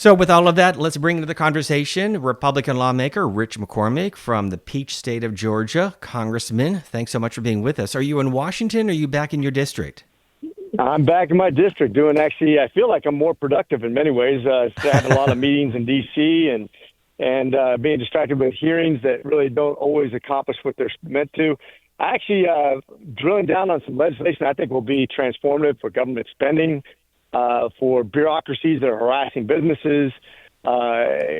So, with all of that, let's bring into the conversation Republican lawmaker Rich McCormick from the Peach State of Georgia. Congressman, thanks so much for being with us. Are you in Washington or are you back in your district? I'm back in my district doing I feel like I'm more productive in many ways. Having a lot of meetings in D.C. and being distracted with hearings that really don't always accomplish what they're meant to. Drilling down on some legislation I think will be transformative for government spending, for bureaucracies that are harassing businesses.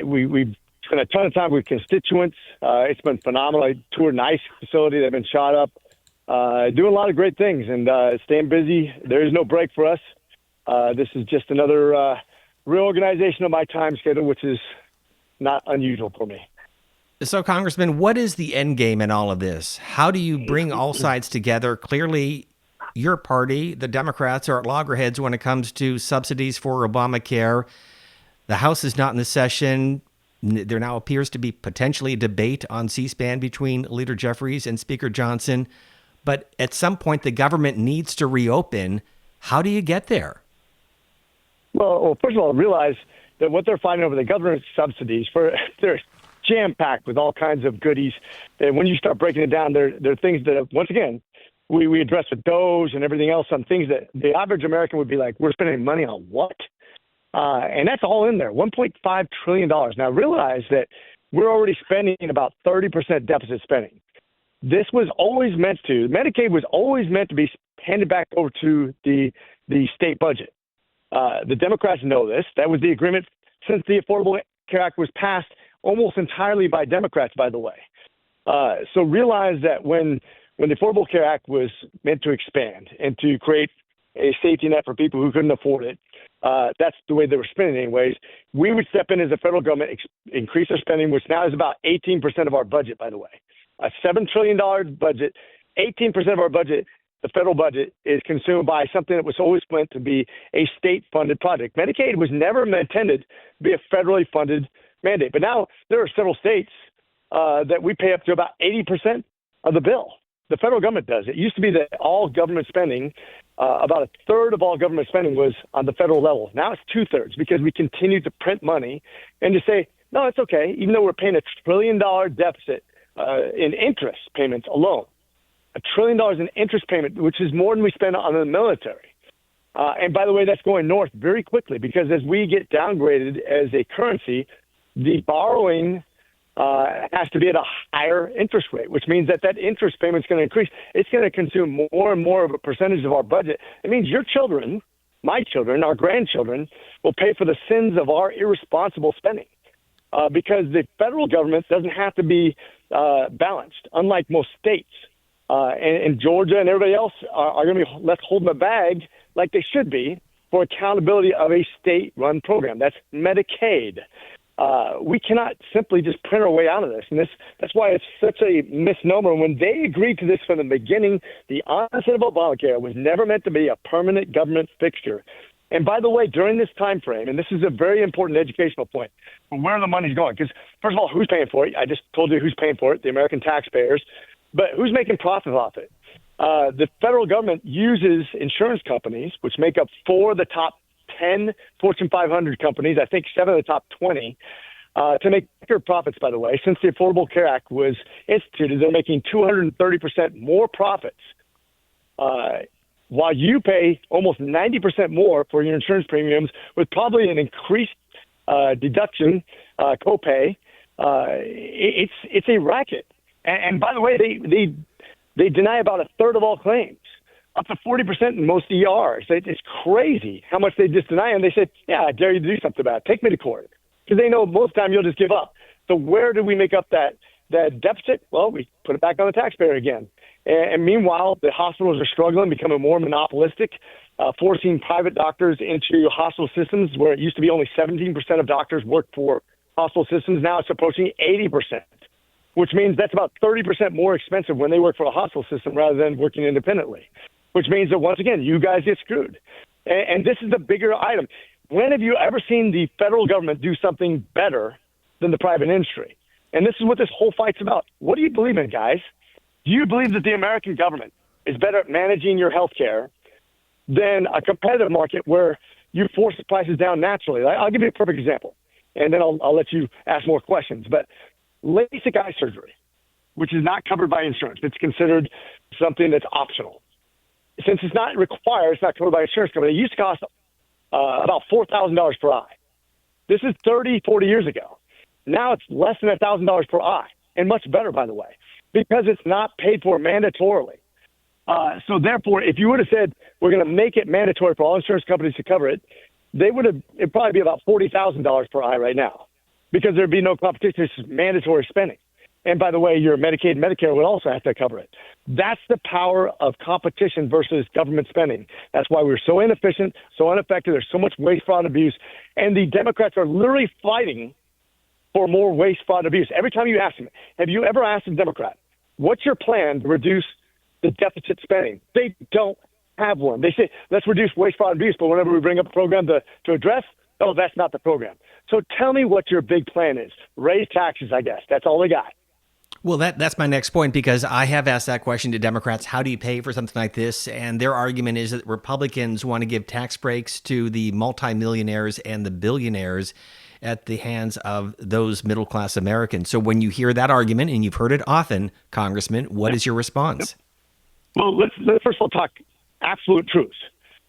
We've spent a ton of time with constituents. It's been phenomenal. I toured an ICE facility that's been shot up. Doing a lot of great things and staying busy. There is no break for us. This is just another reorganization of my time schedule, which is not unusual for me. So, Congressman, what is the end game in all of this? How do you bring all sides together? Clearly, your party, the Democrats, are at loggerheads when it comes to subsidies for Obamacare. The House is not in the session. There now appears to be potentially a debate on C-SPAN between Leader Jeffries and Speaker Johnson. But at some point, the government needs to reopen. How do you get there? Well, first of all, realize that what they're fighting over, the government subsidies, they're jam-packed with all kinds of goodies. And when you start breaking it down, they're things that, once again, we address with DOGE and everything else on things that the average American would be like, we're spending money on what? And that's all in there, $1.5 trillion. Now, realize that we're already spending about 30% deficit spending. This was always Medicaid was always meant to be handed back over to the state budget. The Democrats know this. That was the agreement since the Affordable Care Act was passed almost entirely by Democrats, by the way. So realize that when the Affordable Care Act was meant to expand and to create a safety net for people who couldn't afford it, that's the way they were spending anyways. We would step in as a federal government, increase our spending, which now is about 18% of our budget, by the way. A $7 trillion budget, 18% of our budget, the federal budget, is consumed by something that was always meant to be a state-funded project. Medicaid was never intended to be a federally funded mandate. But now there are several states that we pay up to about 80% of the bill. The federal government does. It used to be that all government spending, about a third of all government spending was on the federal level. Now it's 2/3 because we continue to print money and to say, no, it's okay, even though we're paying $1 trillion deficit in interest payments alone. $1 trillion in interest payment, which is more than we spend on the military. And by the way, that's going north very quickly because as we get downgraded as a currency, the borrowing has to be at a higher interest rate, which means that interest payment is going to increase. It's going to consume more and more of a percentage of our budget. It means your children, my children, our grandchildren will pay for the sins of our irresponsible spending because the federal government doesn't have to be balanced, unlike most states. And Georgia and everybody else are going to be left holding the bag like they should be for accountability of a state-run program. That's Medicaid. We cannot simply just print our way out of this. And that's why it's such a misnomer. When they agreed to this from the beginning, the onset of Obamacare was never meant to be a permanent government fixture. And by the way, during this time frame, and this is a very important educational point, where the money's going. Because, first of all, who's paying for it? I just told you who's paying for it, the American taxpayers. But who's making profit off it? The federal government uses insurance companies, which make up 4 of the top 10 Fortune 500 companies, I think 7 of the top 20, to make record profits, by the way. Since the Affordable Care Act was instituted, they're making 230% more profits, while you pay almost 90% more for your insurance premiums with probably an increased deduction, copay. It's a racket. And by the way, they deny about a third of all claims, up to 40% in most ERs. It's crazy how much they just deny. And they say, yeah, I dare you to do something about it. Take me to court. Because they know most of the time you'll just give up. So where do we make up that deficit? Well, we put it back on the taxpayer again. And meanwhile, the hospitals are struggling, becoming more monopolistic, forcing private doctors into hospital systems where it used to be only 17% of doctors work for hospital systems. Now it's approaching 80%. Which means that's about 30% more expensive when they work for a hospital system rather than working independently, which means that, once again, you guys get screwed. And this is the bigger item. When have you ever seen the federal government do something better than the private industry? And this is what this whole fight's about. What do you believe in, guys? Do you believe that the American government is better at managing your health care than a competitive market where you force the prices down naturally. I'll give you a perfect example, and then I'll let you ask more questions. But LASIK eye surgery, which is not covered by insurance, it's considered something that's optional. Since it's not required, it's not covered by insurance company. It used to cost about $4,000 per eye. This is 30, 40 years ago. Now it's less than $1,000 per eye, and much better, by the way, because it's not paid for mandatorily. So therefore, if you would have said we're going to make it mandatory for all insurance companies to cover it, it'd probably be about $40,000 per eye right now, because there'd be no competition. It's mandatory spending. And by the way, your Medicaid and Medicare would also have to cover it. That's the power of competition versus government spending. That's why we're so inefficient, so ineffective. There's so much waste, fraud, and abuse. And the Democrats are literally fighting for more waste, fraud, and abuse. Every time you ask them, have you ever asked a Democrat, what's your plan to reduce the deficit spending? They don't have one. They say, let's reduce waste, fraud, and abuse. But whenever we bring up a program to address, oh, that's not the program. So tell me what your big plan is. Raise taxes, I guess. That's all they got. Well, that's my next point, because I have asked that question to Democrats. How do you pay for something like this? And their argument is that Republicans want to give tax breaks to the multimillionaires and the billionaires at the hands of those middle-class Americans. So when you hear that argument, and you've heard it often, Congressman, what is your response? Well, let's first of all talk absolute truths.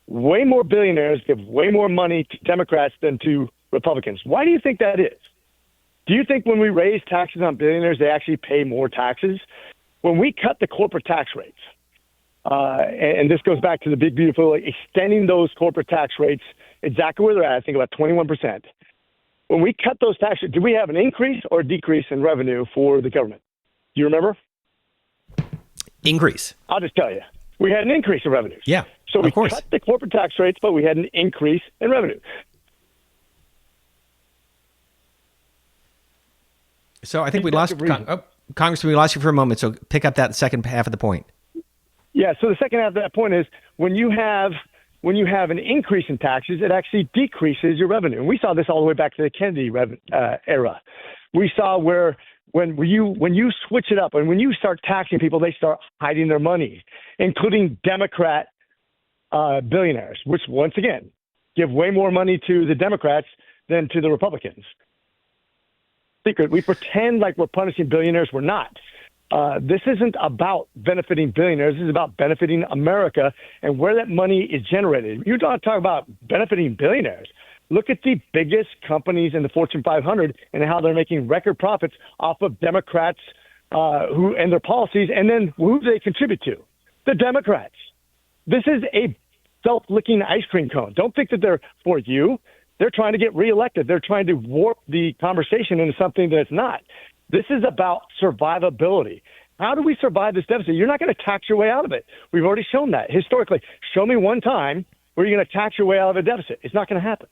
Way more billionaires give way more money to Democrats than to Republicans. Why do you think that is? Do you think when we raise taxes on billionaires, they actually pay more taxes? When we cut the corporate tax rates, and this goes back to the big, beautiful, extending those corporate tax rates exactly where they're at, I think about 21%. When we cut those taxes, do we have an increase or a decrease in revenue for the government? Do you remember? Increase. I'll just tell you. We had an increase in revenues. Yeah, so we of course. cut the corporate tax rates, but we had an increase in revenue. So I think we lost Congressman. We lost you for a moment. So pick up that second half of the point. Yeah. So the second half of that point is when you have an increase in taxes, it actually decreases your revenue. And we saw this all the way back to the Kennedy era. We saw where when you switch it up and when you start taxing people, they start hiding their money, including Democrat billionaires, which once again give way more money to the Democrats than to the Republicans. Secret. We pretend like we're punishing billionaires. We're not. This isn't about benefiting billionaires. This is about benefiting America and where that money is generated. You don't talk about benefiting billionaires. Look at the biggest companies in the Fortune 500 and how they're making record profits off of Democrats who and their policies. And then who do they contribute to? The Democrats. This is a self-licking ice cream cone. Don't think that they're for you. They're trying to get reelected. They're trying to warp the conversation into something that it's not. This is about survivability. How do we survive this deficit? You're not going to tax your way out of it. We've already shown that historically. Show me one time where you're going to tax your way out of a deficit. It's not going to happen.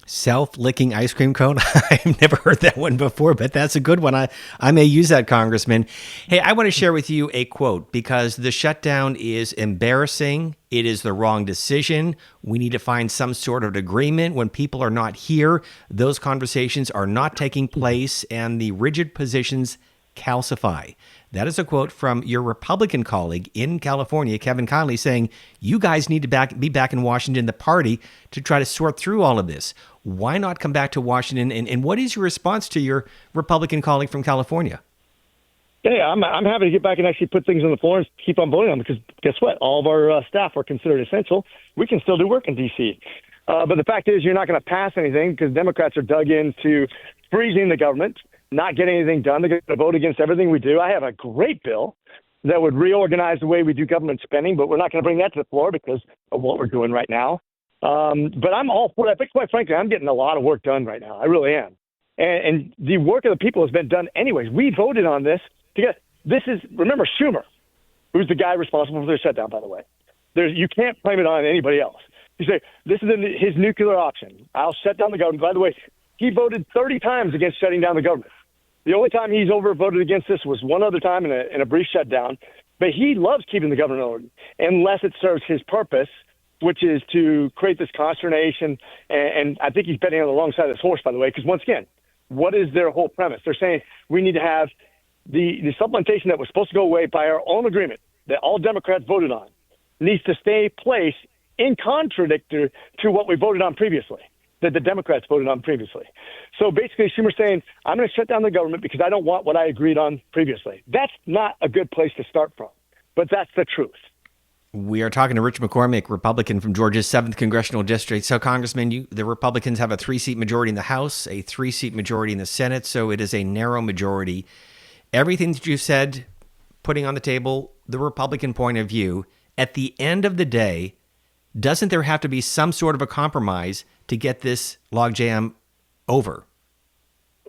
Self-licking ice cream cone? I've never heard that one before, but that's a good one. I may use that, Congressman. Hey, I want to share with you a quote, because the shutdown is embarrassing. It is the wrong decision. We need to find some sort of agreement. When people are not here, those conversations are not taking place, and the rigid positions calcify. That is a quote from your Republican colleague in California, Kevin Conley, saying, you guys need to be back in Washington, the party, to try to sort through all of this. Why not come back to Washington? And what is your response to your Republican colleague from California? Yeah, I'm happy to get back and actually put things on the floor and keep on voting on them, because guess what? All of our staff are considered essential. We can still do work in D.C. But the fact is you're not going to pass anything because Democrats are dug into freezing the government, not getting anything done. They're going to vote against everything we do. I have a great bill that would reorganize the way we do government spending, but we're not going to bring that to the floor because of what we're doing right now. But I'm all for that. But quite frankly, I'm getting a lot of work done right now. I really am. And the work of the people has been done anyways. We voted on this to get this is, remember, Schumer, who's the guy responsible for the shutdown, by the way. You can't blame it on anybody else. You say, this is his nuclear option. I'll shut down the government. By the way, he voted 30 times against shutting down the government. The only time he's voted against this was one other time in a brief shutdown. But he loves keeping the government open unless it serves his purpose, which is to create this consternation. And I think he's betting on the wrong side of this horse, by the way, because once again, what is their whole premise? They're saying we need to have the supplementation that was supposed to go away by our own agreement that all Democrats voted on needs to stay in place in contradictory to what we voted on previously, that the Democrats voted on previously. So basically, Schumer's saying, I'm going to shut down the government because I don't want what I agreed on previously. That's not a good place to start from, but that's the truth. We are talking to Rich McCormick, Republican from Georgia's 7th Congressional District. So, Congressman, the Republicans have a 3-seat majority in the House, a 3-seat majority in the Senate, so it is a narrow majority. Everything that you've said, putting on the table the Republican point of view, at the end of the day, doesn't there have to be some sort of a compromise to get this logjam over?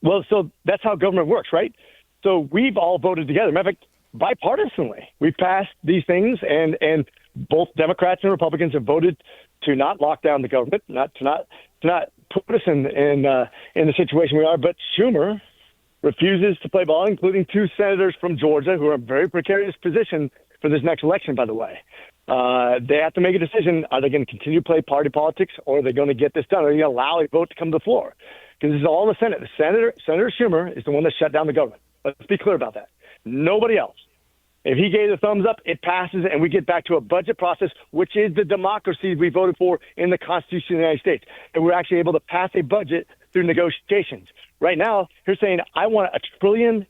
Well, so that's how government works, right? So we've all voted together. Matter of fact, bipartisanly, we've passed these things, and both Democrats and Republicans have voted to not lock down the government, to not put us in the situation we are. But Schumer refuses to play ball, including 2 senators from Georgia who are in a very precarious position for this next election, by the way. They have to make a decision. Are they going to continue to play party politics, or are they going to get this done? Are they going to allow a vote to come to the floor? Because this is all in the Senate. Senator Schumer is the one that shut down the government. Let's be clear about that. Nobody else. If he gave the thumbs up, it passes, and we get back to a budget process, which is the democracy we voted for in the Constitution of the United States. And we're actually able to pass a budget through negotiations. Right now, you're saying, I want $1.5 trillion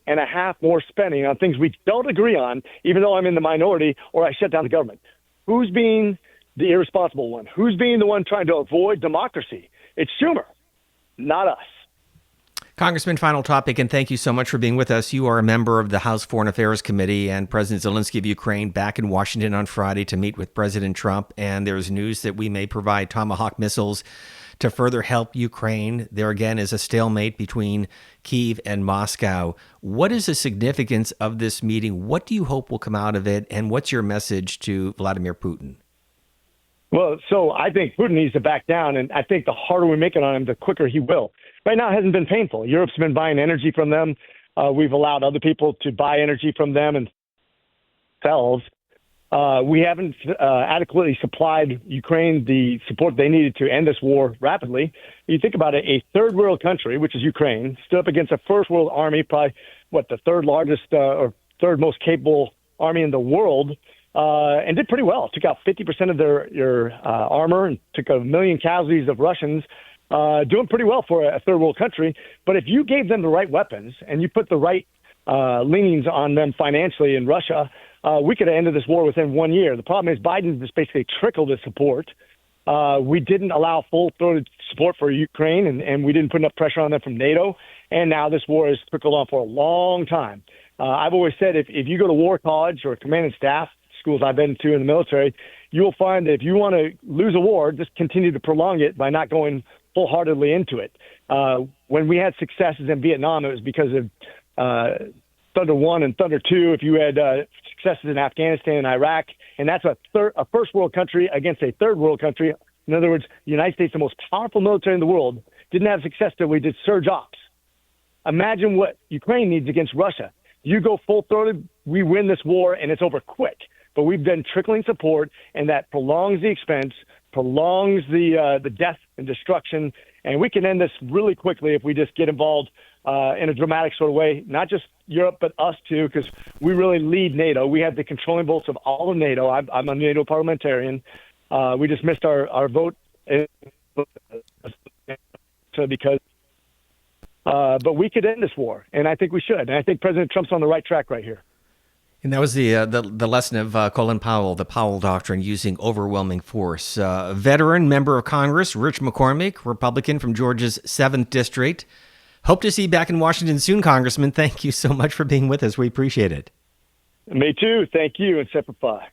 more spending on things we don't agree on, even though I'm in the minority, or I shut down the government. Who's being the irresponsible one? Who's being the one trying to avoid democracy? It's Schumer, not us. Congressman, final topic, and thank you so much for being with us. You are a member of the House Foreign Affairs Committee, and President Zelensky of Ukraine back in Washington on Friday to meet with President Trump. And there's news that we may provide Tomahawk missiles to further help Ukraine. There again is a stalemate between Kyiv and Moscow. What is the significance of this meeting? What do you hope will come out of it? And what's your message to Vladimir Putin? Well, so I think Putin needs to back down, and I think the harder we make it on him, the quicker he will. Right now, it hasn't been painful. Europe's been buying energy from them. We've allowed other people to buy energy from them and themselves. We haven't adequately supplied Ukraine the support they needed to end this war rapidly. You think about it, a third world country, which is Ukraine, stood up against a first world army, probably, the third largest or third most capable army in the world, and did pretty well. Took out 50% of their armor and took 1 million casualties of Russians. Doing pretty well for a third world country. But if you gave them the right weapons and you put the right leanings on them financially in Russia, we could have ended this war within 1 year. The problem is Biden just basically trickled his support. We didn't allow full-throated support for Ukraine, and we didn't put enough pressure on them from NATO. And now this war has trickled on for a long time. I've always said if you go to war college or command and staff, schools I've been to in the military, you will find that if you want to lose a war, just continue to prolong it by not going full-heartedly into it. When we had successes in Vietnam, it was because of Thunder 1 and Thunder 2. If you had successes in Afghanistan and Iraq, and that's a first world country against a third world country. In other words, the United States, the most powerful military in the world, didn't have success till we did surge ops. Imagine what Ukraine needs against Russia. You go full-throated, we win this war, and it's over quick. But we've done trickling support, and that prolongs the expense, prolongs the death and destruction, and we can end this really quickly if we just get involved in a dramatic sort of way, not just Europe, but us too, because we really lead NATO. We have the controlling votes of all of NATO. I'm a NATO parliamentarian. We just missed our vote because but we could end this war, and I think we should. And I think President Trump's on the right track right here. And that was the lesson of Colin Powell, the Powell Doctrine, using overwhelming force. Veteran member of Congress, Rich McCormick, Republican from Georgia's 7th District. Hope to see you back in Washington soon, Congressman. Thank you so much for being with us. We appreciate it. Me too. Thank you, and Semper Fi.